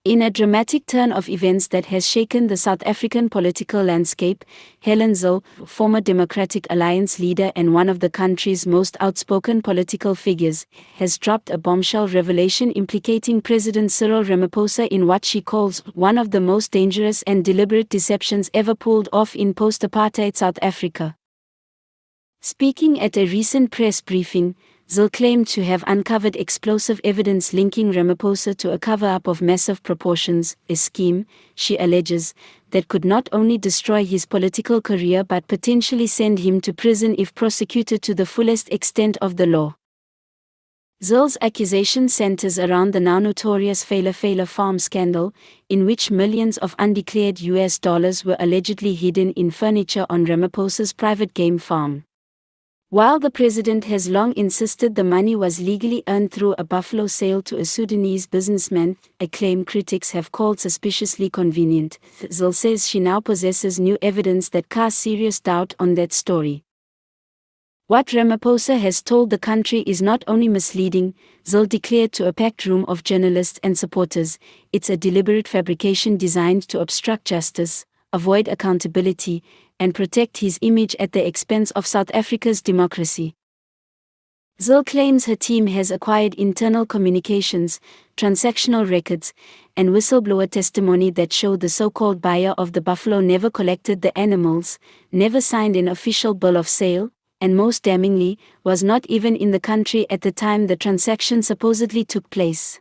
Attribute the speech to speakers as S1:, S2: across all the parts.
S1: In a dramatic turn of events that has shaken the South African political landscape, Helen Zille, former Democratic Alliance leader and one of the country's most outspoken political figures, has dropped a bombshell revelation implicating President Cyril Ramaphosa in what she calls one of the most dangerous and deliberate deceptions ever pulled off in post-apartheid South Africa. Speaking at a recent press briefing, Zille claimed to have uncovered explosive evidence linking Ramaphosa to a cover-up of massive proportions, a scheme, she alleges, that could not only destroy his political career but potentially send him to prison if prosecuted to the fullest extent of the law. Zille's accusation centers around the now-notorious Phala Phala farm scandal, in which millions of undeclared US dollars were allegedly hidden in furniture on Ramaphosa's private game farm. While the president has long insisted the money was legally earned through a buffalo sale to a Sudanese businessman, a claim critics have called suspiciously convenient, Zille says she now possesses new evidence that casts serious doubt on that story. What Ramaphosa has told the country is not only misleading, Zille declared to a packed room of journalists and supporters, it's a deliberate fabrication designed to obstruct justice, avoid accountability, and protect his image at the expense of South Africa's democracy. Zille claims her team has acquired internal communications, transactional records, and whistleblower testimony that show the so-called buyer of the buffalo never collected the animals, never signed an official bill of sale, and most damningly, was not even in the country at the time the transaction supposedly took place.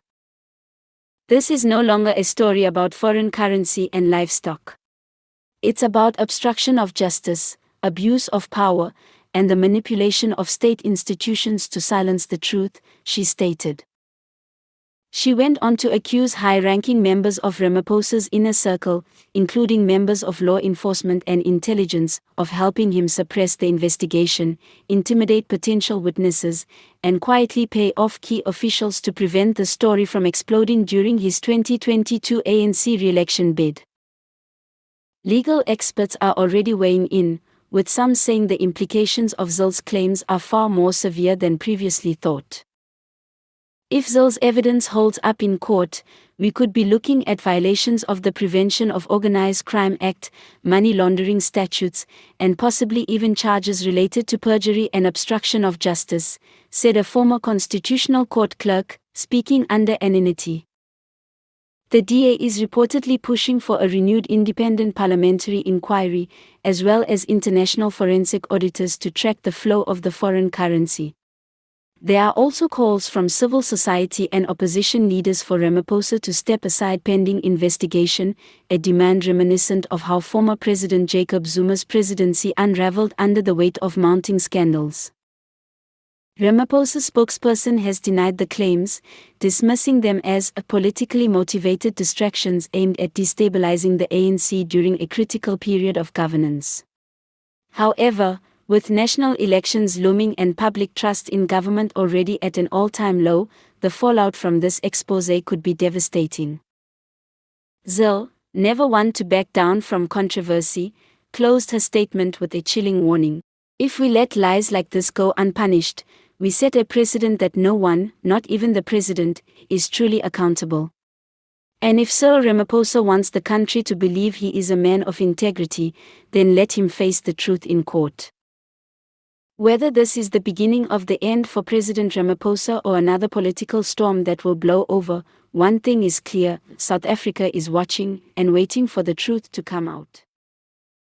S1: This is no longer a story about foreign currency and livestock. It's about obstruction of justice, abuse of power, and the manipulation of state institutions to silence the truth, she stated. She went on to accuse high-ranking members of Ramaphosa's inner circle, including members of law enforcement and intelligence, of helping him suppress the investigation, intimidate potential witnesses, and quietly pay off key officials to prevent the story from exploding during his 2022 ANC re-election bid. Legal experts are already weighing in, with some saying the implications of Zille's claims are far more severe than previously thought. If Zille's evidence holds up in court, we could be looking at violations of the Prevention of Organized Crime Act, money laundering statutes, and possibly even charges related to perjury and obstruction of justice, said a former Constitutional Court clerk, speaking under anonymity. The DA is reportedly pushing for a renewed independent parliamentary inquiry, as well as international forensic auditors to track the flow of the foreign currency. There are also calls from civil society and opposition leaders for Ramaphosa to step aside pending investigation, a demand reminiscent of how former President Jacob Zuma's presidency unraveled under the weight of mounting scandals. Ramaphosa's spokesperson has denied the claims, dismissing them as politically motivated distractions aimed at destabilizing the ANC during a critical period of governance. However, with national elections looming and public trust in government already at an all-time low, the fallout from this expose could be devastating. Zille, never one to back down from controversy, closed her statement with a chilling warning. If we let lies like this go unpunished, we set a precedent that no one, not even the president, is truly accountable. And if Cyril Ramaphosa wants the country to believe he is a man of integrity, then let him face the truth in court. Whether this is the beginning of the end for President Ramaphosa or another political storm that will blow over, one thing is clear: South Africa is watching and waiting for the truth to come out.